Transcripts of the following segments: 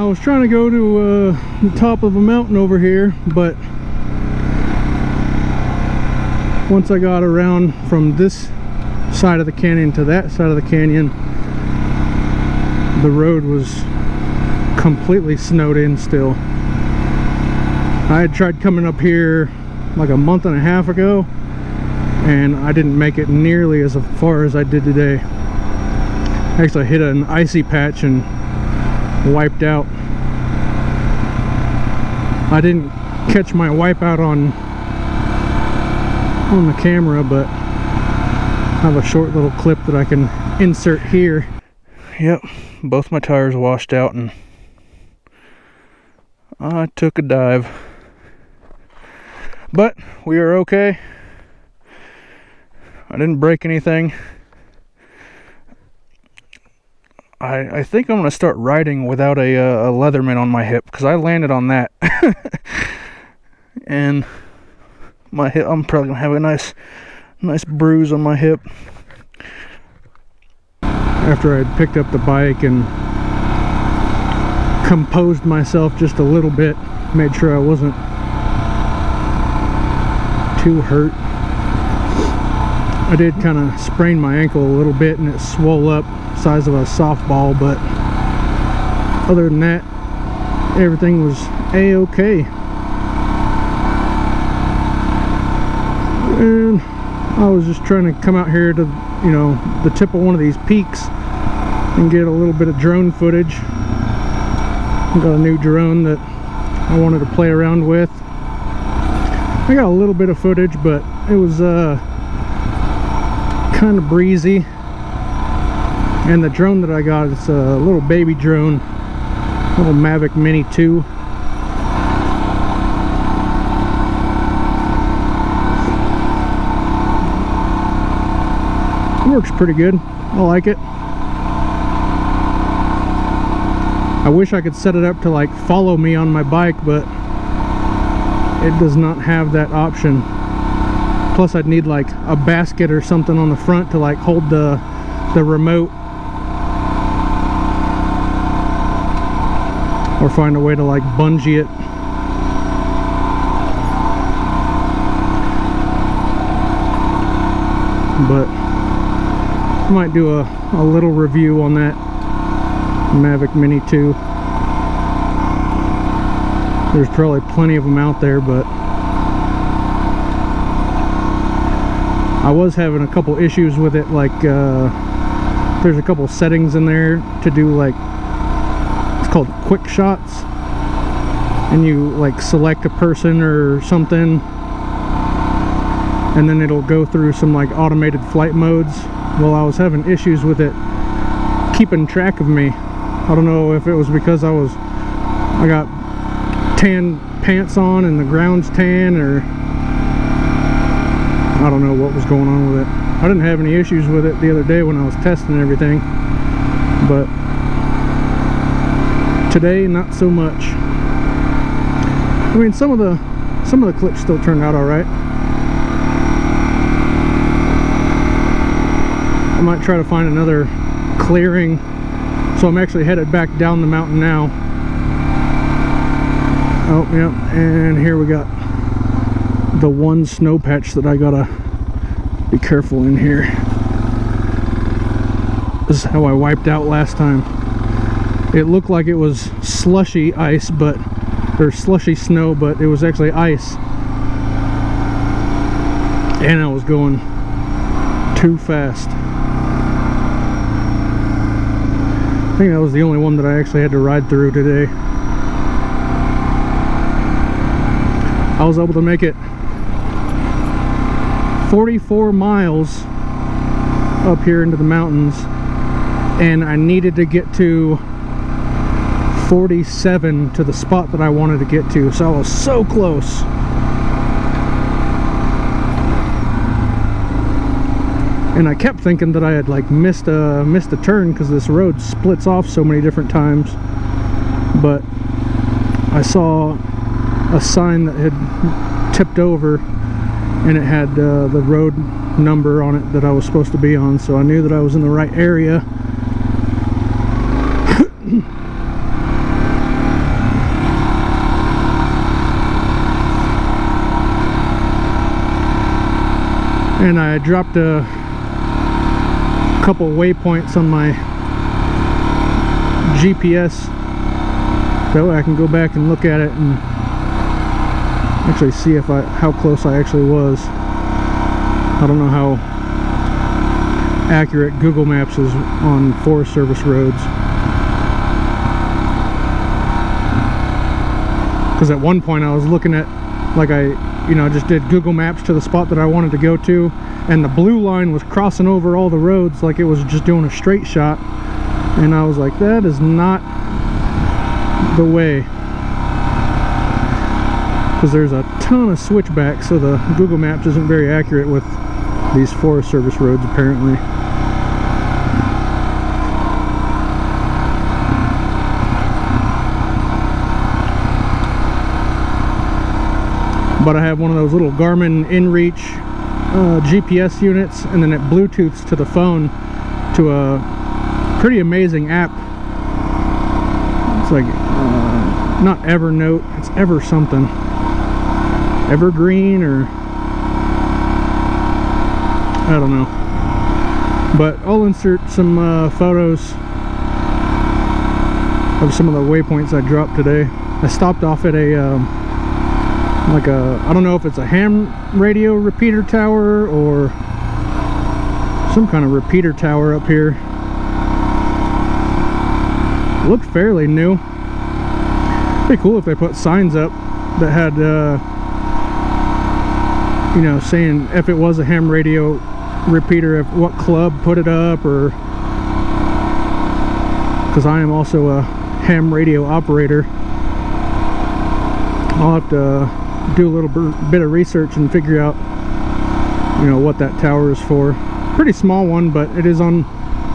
was trying to go to the top of a mountain over here, but once I got around from this side of the canyon to that side of the canyon, the road was completely snowed in still. I had tried coming up here like a month and a half ago, and I didn't make it nearly as far as I did today. Actually, I hit an icy patch and wiped out. I didn't catch my wipeout on the camera, but I have a short little clip that I can insert here. Yep, both my tires washed out and I took a dive. But we are okay. I didn't break anything. I think I'm going to start riding without a Leatherman on my hip, because I landed on that. And my hip, I'm probably going to have a nice bruise on my hip. After I'd picked up the bike and composed myself just a little bit, made sure I wasn't too hurt. I did kind of sprain my ankle a little bit and it swelled up size of a softball, but other than that, everything was a-okay. And I was just trying to come out here to, you know, the tip of one of these peaks and get a little bit of drone footage. I got a new drone that I wanted to play around with. I got a little bit of footage, but it was kind of breezy. And the drone that I got, it's a little baby drone, little Mavic Mini 2. It works pretty good. I like it. I wish I could set it up to like follow me on my bike, but it does not have that option. Plus I'd need like a basket or something on the front to like hold the remote, or find a way to like bungee it. But I might do a little review on that Mavic Mini 2. There's probably plenty of them out there, but I was having a couple issues with it. Like there's a couple settings in there to do, like, it's called quick shots, and you like select a person or something, and then it'll go through some like automated flight modes. Well, I was having issues with it keeping track of me. I don't know if it was because I got tan pants on and the ground's tan, or I don't know what was going on with it. I didn't have any issues with it the other day when I was testing everything, but today not so much. I mean, some of the clips still turned out all right. I might try to find another clearing. So I'm actually headed back down the mountain now. Oh, yep, and here we got the one snow patch that I gotta be careful in here. This is how I wiped out last time. It looked like it was slushy ice, or slushy snow, but it was actually ice. And I was going too fast. I think that was the only one that I actually had to ride through today. I was able to make it 44 miles up here into the mountains, and I needed to get to 47 to the spot that I wanted to get to, so I was so close. And I kept thinking that I had like missed a turn, because this road splits off so many different times. But I saw a sign that had tipped over, and it had the road number on it that I was supposed to be on, so I knew that I was in the right area. and I dropped a couple waypoints on my GPS. That way I can go back and look at it and actually see if how close I actually was. I don't know how accurate Google Maps is on Forest Service roads. Because at one point I was looking at, like I just did Google Maps to the spot that I wanted to go to, and the blue line was crossing over all the roads like it was just doing a straight shot, and I was like, that is not the way, because there's a ton of switchbacks, so the Google Maps isn't very accurate with these Forest Service roads apparently. But I have one of those little Garmin InReach GPS units, and then it Bluetooths to the phone to a pretty amazing app. It's like not Evernote, it's Ever something, Evergreen, or I don't know. But I'll insert some photos of some of the waypoints I dropped today. I stopped off at a I don't know if it's a ham radio repeater tower or some kind of repeater tower up here. It looked fairly new. Pretty cool if they put signs up that had saying if it was a ham radio repeater, if what club put it up, or because I am also a ham radio operator. I'll have to do a little bit of research and figure out what that tower is for. Pretty small one, but it is on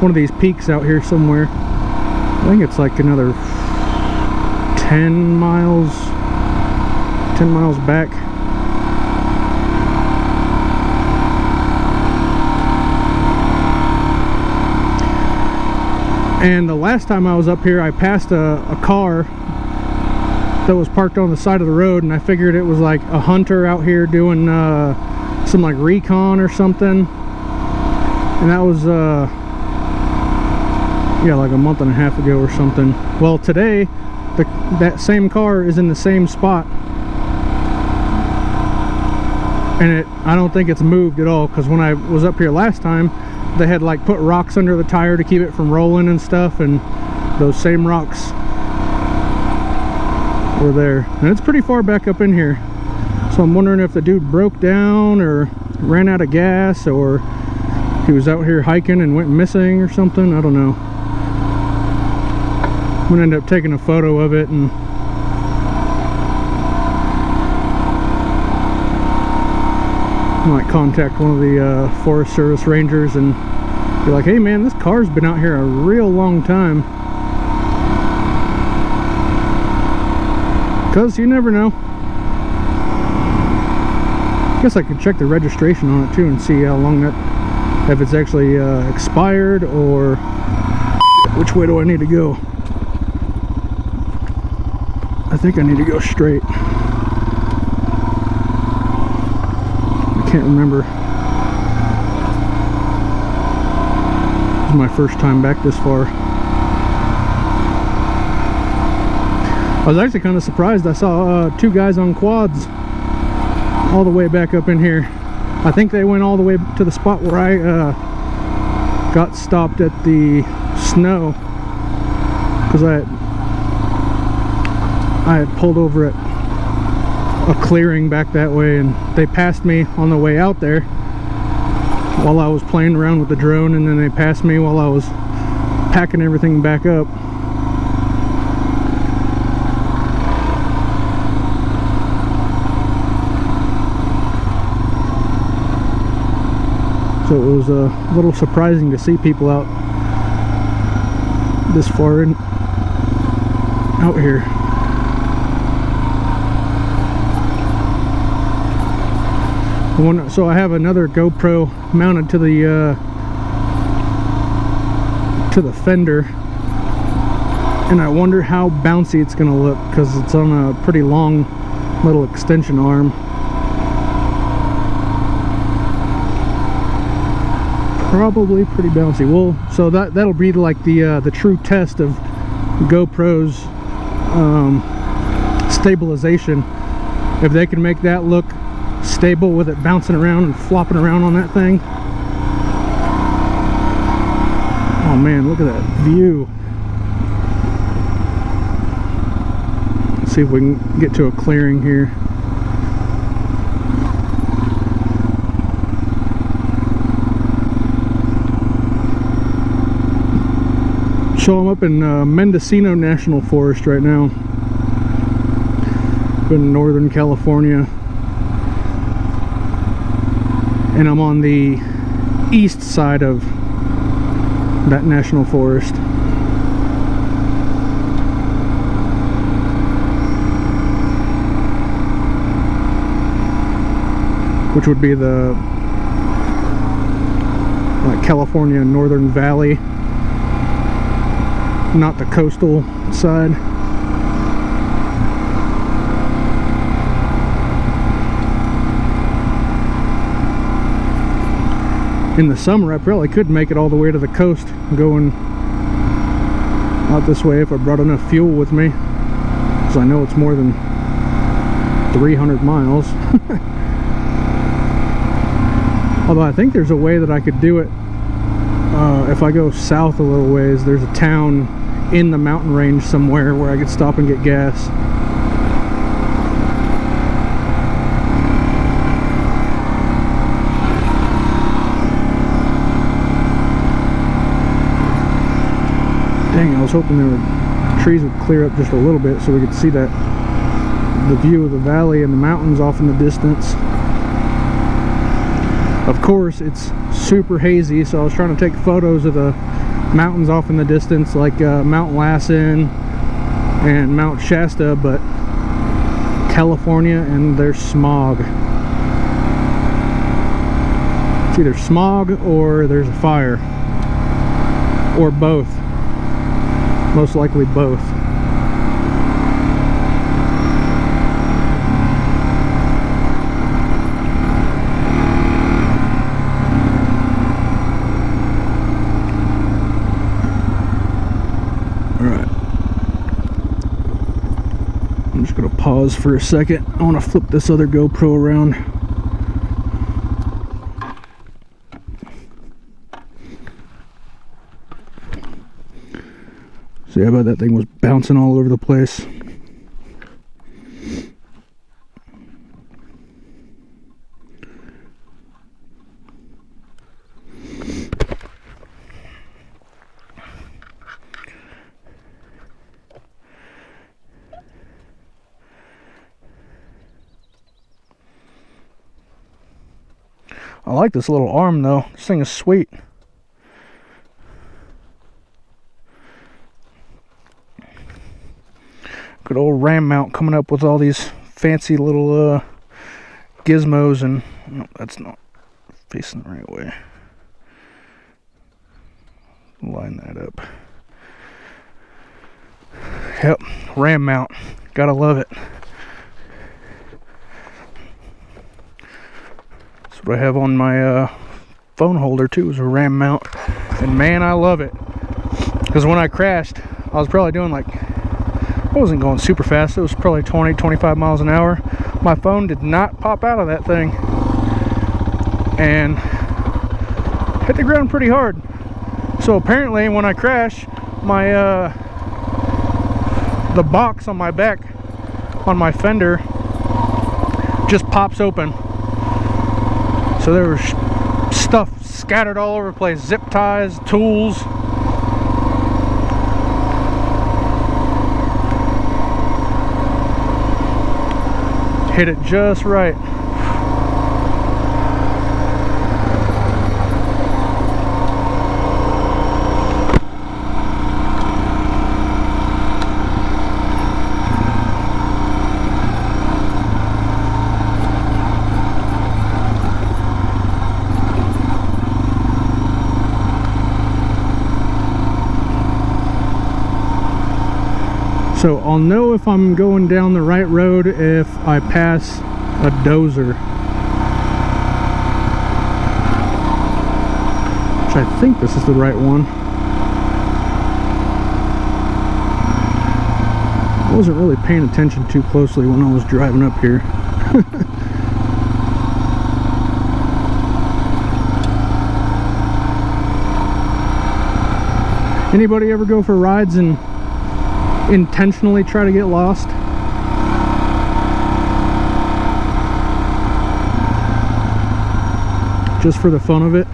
one of these peaks out here somewhere. I think it's like another 10 miles back. And the last time I was up here, I passed a car that was parked on the side of the road, and I figured it was like a hunter out here doing some like recon or something, and that was like a month and a half ago or something. Well, today that same car is in the same spot, and I don't think it's moved at all, because when I was up here last time they had like put rocks under the tire to keep it from rolling and stuff, and those same rocks were there, and it's pretty far back up in here. So I'm wondering if the dude broke down or ran out of gas, or he was out here hiking and went missing or something. I don't know. I'm gonna end up taking a photo of it, and I might contact one of the Forest Service rangers and be like, hey man, this car's been out here a real long time. Because you never know. Guess I could check the registration on it too and see how long that, if it's actually expired, or which way do I need to go. I think I need to go straight. I can't remember. This is my first time back this far. I was actually kind of surprised. I saw two guys on quads all the way back up in here. I think they went all the way to the spot where I got stopped at the snow, because I had pulled over at a clearing back that way, and they passed me on the way out there while I was playing around with the drone, and then they passed me while I was packing everything back up. So it was a little surprising to see people out this far out here. So I have another GoPro mounted to the fender, and I wonder how bouncy it's gonna look, because it's on a pretty long little extension arm. Probably pretty bouncy. Well, so that'll be like the true test of GoPro's stabilization. If they can make that look stable with it bouncing around and flopping around on that thing. Oh man, look at that view. Let's see if we can get to a clearing here. So I'm up in Mendocino National Forest right now, up in Northern California, and I'm on the east side of that national forest. Which would be the California Northern Valley, not the coastal side. In the summer I probably could make it all the way to the coast going out this way if I brought enough fuel with me, because I know it's more than 300 miles. Although I think there's a way that I could do it if I go south a little ways. There's a town in the mountain range somewhere where I could stop and get gas. Dang, I was hoping trees would clear up just a little bit so we could see the view of the valley and the mountains off in the distance. Of course, it's super hazy, so I was trying to take photos of the mountains off in the distance, like Mount Lassen and Mount Shasta, but California and there's smog. It's either smog or there's a fire, or both. Most likely both. Alright. I'm just going to pause for a second. I want to flip this other GoPro around. See how about that thing was bouncing all over the place. I like this little arm though. This thing is sweet. Good old ram mount coming up with all these fancy little gizmos, and no, that's not facing the right way. Line that up. Yep, ram mount. Gotta love it. That's what I have on my phone holder too, is a ram mount. And man, I love it. Because when I crashed, I was probably doing like, I wasn't going super fast, it was probably 20-25 miles an hour. My phone did not pop out of that thing and hit the ground pretty hard. So apparently when I crash, my the box on my back on my fender just pops open. So there was stuff scattered all over the place, zip ties, tools. Hit it just right. So I'll know if I'm going down the right road if I pass a dozer. which I think this is the right one. I wasn't really paying attention too closely when I was driving up here. Anybody ever go for rides and intentionally try to get lost? Just for the fun of it?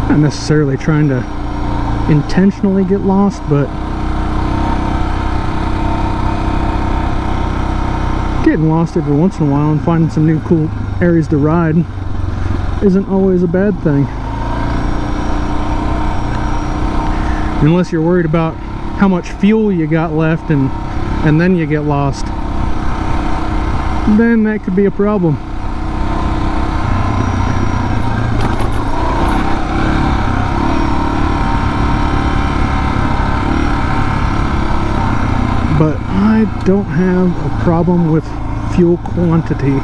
Not necessarily trying to intentionally get lost, but getting lost every once in a while and finding some new cool areas to ride isn't always a bad thing. Unless you're worried about how much fuel you got left and then you get lost, then that could be a problem. But I don't have a problem with fuel quantity.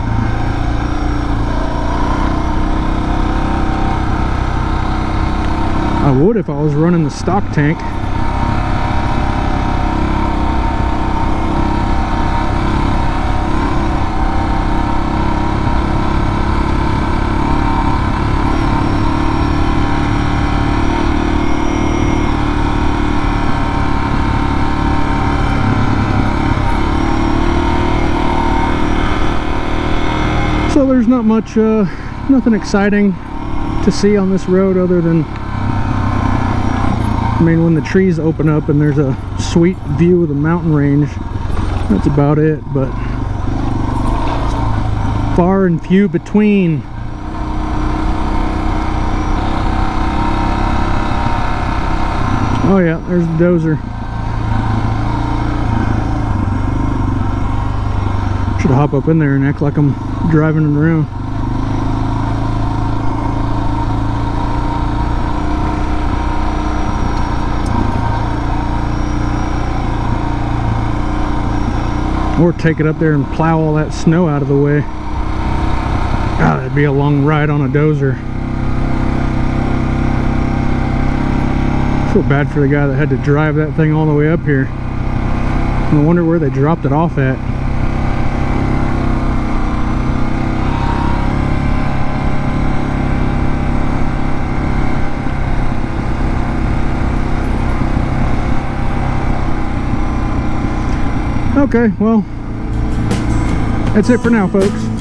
I would if I was running the stock tank. So there's not much, nothing exciting to see on this road other than, I mean, when the trees open up and there's a sweet view of the mountain range, that's about it, but far and few between. Oh yeah, there's the dozer. Should hop up in there and act like I'm driving it around. Or take it up there and plow all that snow out of the way. God, that'd be a long ride on a dozer. I feel bad for the guy that had to drive that thing all the way up here. I wonder where they dropped it off at. Okay, well, that's it for now, folks.